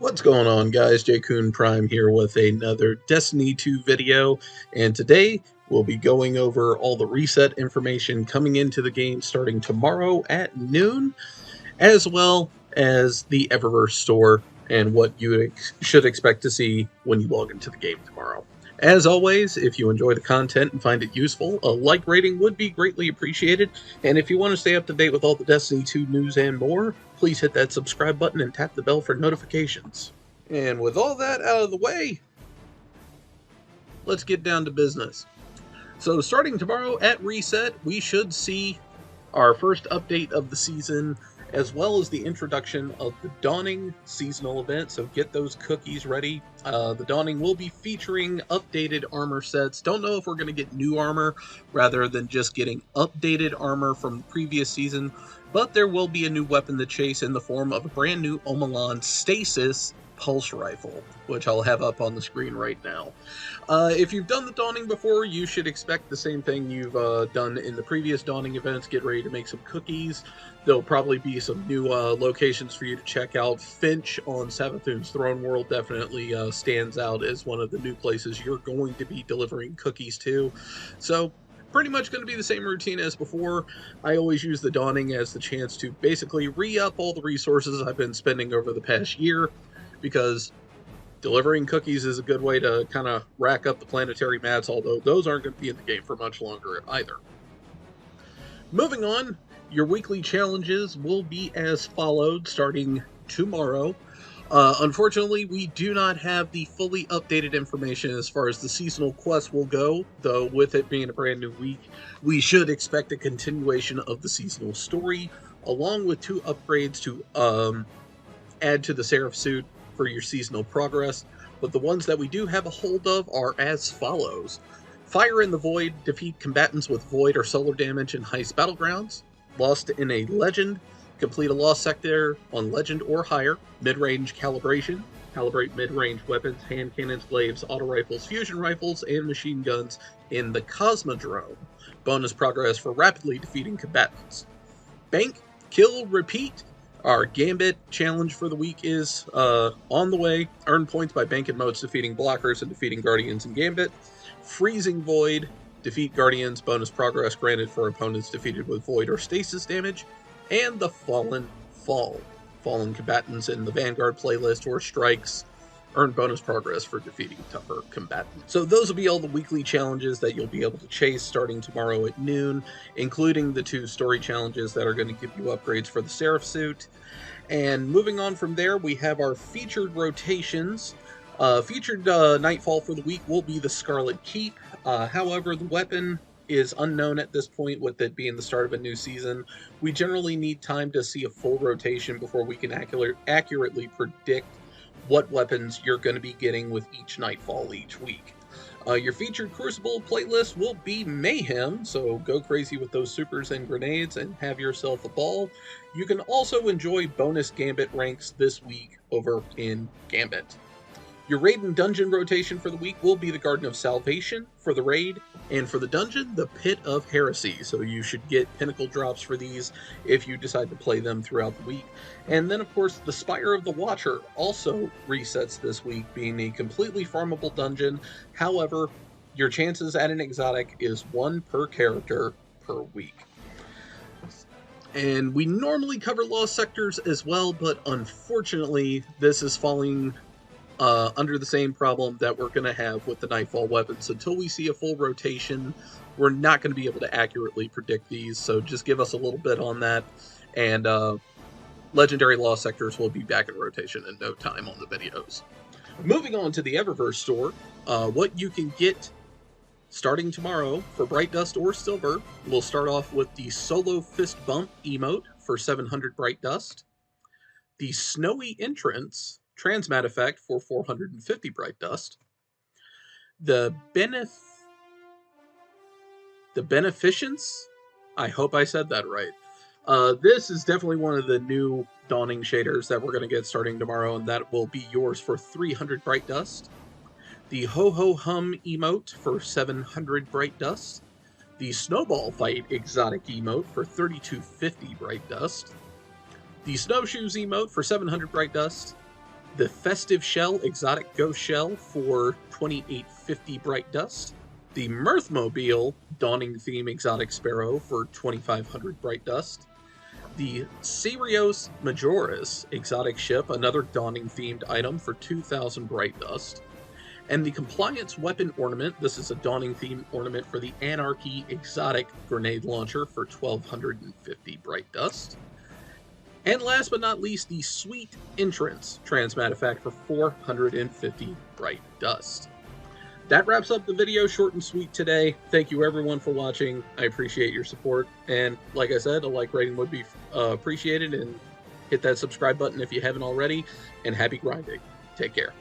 What's going on, guys? Jaycoon Prime here with another Destiny 2 video, and today we'll be going over all the reset information coming into the game starting tomorrow at noon, as well as the Eververse store and what you should expect to see when you log into the game tomorrow. As always, if you enjoy the content and find it useful, a like rating would be greatly appreciated, and if you want to stay up to date with all the Destiny 2 news and more, please hit that subscribe button and tap the bell for notifications. And with all that out of the way, let's get down to business. So starting tomorrow at Reset, we should see our first update of the season, as well as the introduction of the Dawning seasonal event, so get those cookies ready. The Dawning will be featuring updated armor sets. Don't know if we're going to get new armor, rather than just getting updated armor from the previous season, but there will be a new weapon to chase in the form of a brand new Omelan Stasis Pulse Rifle, which I'll have up on the screen right now. If you've done the Dawning before, you should expect the same thing you've done in the previous Dawning events. Get ready to make some cookies. There'll probably be some new locations for you to check out. Finch on Savathun's Throne World definitely stands out as one of the new places you're going to be delivering cookies to. So pretty much going to be the same routine as before. I always use the Dawning as the chance to basically re-up all the resources I've been spending over the past year, because delivering cookies is a good way to kind of rack up the planetary mats, although those aren't going to be in the game for much longer either. Moving on, your weekly challenges will be as followed starting tomorrow. Unfortunately, we do not have the fully updated information as far as the seasonal quests will go, though with it being a brand new week, we should expect a continuation of the seasonal story, along with 2 upgrades to add to the Seraph suit for your seasonal progress, but the ones that we do have a hold of are as follows. Fire in the Void, defeat combatants with void or solar damage in Heist Battlegrounds. Lost in a Legend, complete a Lost Sector on Legend or higher. Mid-range calibration, calibrate mid-range weapons, hand cannons, glaives, auto rifles, fusion rifles, and machine guns in the Cosmodrome. Bonus progress for rapidly defeating combatants. Bank, kill, repeat. Our Gambit challenge for the week is on the way. Earn points by banking modes, defeating blockers and defeating guardians in Gambit. Freezing Void, defeat guardians, bonus progress granted for opponents defeated with void or stasis damage. And the Fallen Fall. Fallen combatants in the Vanguard playlist or strikes earn bonus progress for defeating tougher combatants. So those will be all the weekly challenges that you'll be able to chase starting tomorrow at noon, including the 2 story challenges that are going to give you upgrades for the Seraph suit. And moving on from there, we have our featured rotations. Featured Nightfall for the week will be the Scarlet Keep. However, the weapon is unknown at this point, with it being the start of a new season. We generally need time to see a full rotation before we can accurately predict what weapons you're going to be getting with each Nightfall each week. Your featured Crucible playlist will be Mayhem, so go crazy with those supers and grenades and have yourself a ball. You can also enjoy bonus Gambit ranks this week over in Gambit. Your raid and dungeon rotation for the week will be the Garden of Salvation for the raid, and for the dungeon, the Pit of Heresy. So you should get pinnacle drops for these if you decide to play them throughout the week. And then, of course, the Spire of the Watcher also resets this week, being a completely farmable dungeon. However, your chances at an exotic is 1 per character per week. And we normally cover Lost Sectors as well, but unfortunately, this is falling under the same problem that we're going to have with the Nightfall weapons. Until we see a full rotation, we're not going to be able to accurately predict these, so just give us a little bit on that, and Legendary Lost Sectors will be back in rotation in no time on the videos. Moving on to the Eververse store, what you can get starting tomorrow for Bright Dust or Silver, we'll start off with the Solo Fist Bump emote for 700 Bright Dust, the Snowy Entrance Transmat effect for 450 Bright Dust, the Beneficence, I hope I said that right. This is definitely one of the new Dawning shaders that we're going to get starting tomorrow, and that will be yours for 300 Bright Dust. The Ho Ho Hum emote for 700 Bright Dust. The Snowball Fight exotic emote for 3250 Bright Dust. The Snowshoes emote for 700 Bright Dust. the Festive Shell Exotic Ghost Shell for 2850 Bright Dust, the Mirthmobile Dawning Theme Exotic Sparrow for 2500 Bright Dust, the Sirios Majoris Exotic Ship, another Dawning themed item for 2000 Bright Dust, and the Compliance Weapon Ornament, this is a Dawning theme ornament for the Anarchy Exotic Grenade Launcher for 1250 Bright Dust. And last but not least, the Sweet Entrance Transmatifact for 450 Bright Dust. That wraps up the video, short and sweet today. Thank you everyone for watching. I appreciate your support. And like I said, a like rating would be appreciated. And hit that subscribe button if you haven't already. And happy grinding. Take care.